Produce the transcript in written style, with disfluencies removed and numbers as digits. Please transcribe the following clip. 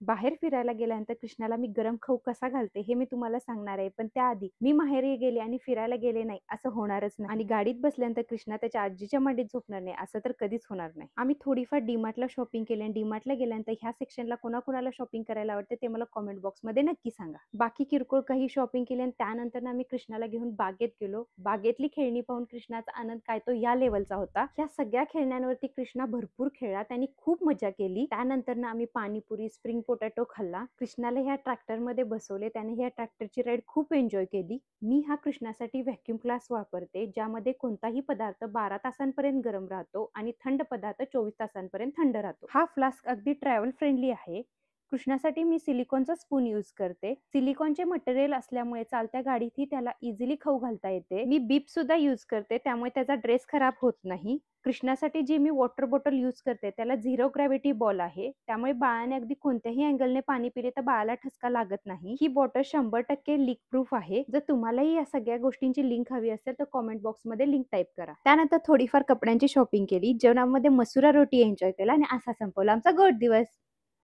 बाहेर फिरायला गेल्यानंतर कृष्णाला मी गरम खाऊ कसा घालते हे मी तुम्हाला सांगणार आहे. पण त्याआधी मी माहेरी गेले आणि फिरायला गेले नाही असं होणारच नाही. आणि गाडीत बसल्यानंतर कृष्णा त्याच्या आजीच्या मांडीत झोपणार नाही असं तर कधीच होणार नाही. आम्ही थोडीफार डीमार्टला शॉपिंग केली आणि डीमार्टला गेल्यानंतर ह्या सेक्शनला कोणाकोणाला शॉपिंग करायला आवडते ते मला कॉमेंट बॉक्समध्ये नक्की सांगा. बाकी किरकोळ काही शॉपिंग केली आणि त्यानंतर आम्ही कृष्णाला घेऊन बागेत गेलो. बागेतली खेळणी पाहून कृष्णाचा आनंद काय तो या लेवलचा होता. ह्या सगळ्या खेळण्यांवरती कृष्णा भरपूर खेळला, त्यांनी खूप मजा केली. त्यानंतर ना आम्ही पाणीपुरी, स्प्रिंग पोटॅटो खाल्ला. कृष्णाला ह्या ट्रॅक्टर मध्ये बसवले, त्याने ह्या ट्रॅक्टरची राईड खूप एन्जॉय केली. मी हा कृष्णासाठी व्हॅक्यूम ग्लास वापरते, ज्यामध्ये कोणताही पदार्थ 12 तासांपर्यंत गरम राहतो आणि थंड पदार्थ 24 तासांपर्यंत थंड राहतो. हा फ्लास्क अगदी ट्रॅव्हल फ्रेंडली आहे. कृष्णासाठी मी सिलिकॉनचा स्पून यूज करते. सिलिकॉनचे मटेरियल असल्यामुळे चालत्या गाडीतही त्याला इझिली खाऊ घालता येते. मी बीप सुद्धा यूज करते, त्यामुळे त्याचा ड्रेस खराब होत नाही. कृष्णासाठी जी मी वॉटर बॉटल यूज करते त्याला 0 ग्रॅव्हिटी बॉल आहे, त्यामुळे बाळाने अगदी कोणत्याही अँगलने पाणी पिले तर बाळाला ठसका लागत नाही. ही बॉटल 100% लीक प्रूफ आहे. जर तुम्हालाही या सगळ्या गोष्टींची लिंक हवी असेल तर कॉमेंट बॉक्स मध्ये लिंक टाईप करा. त्यानंतर थोडीफार कपड्यांची शॉपिंग केली, जेवणामध्ये मसुरा रोटी एन्जॉय केला आणि असा संपवला आमचा गोड दिवस.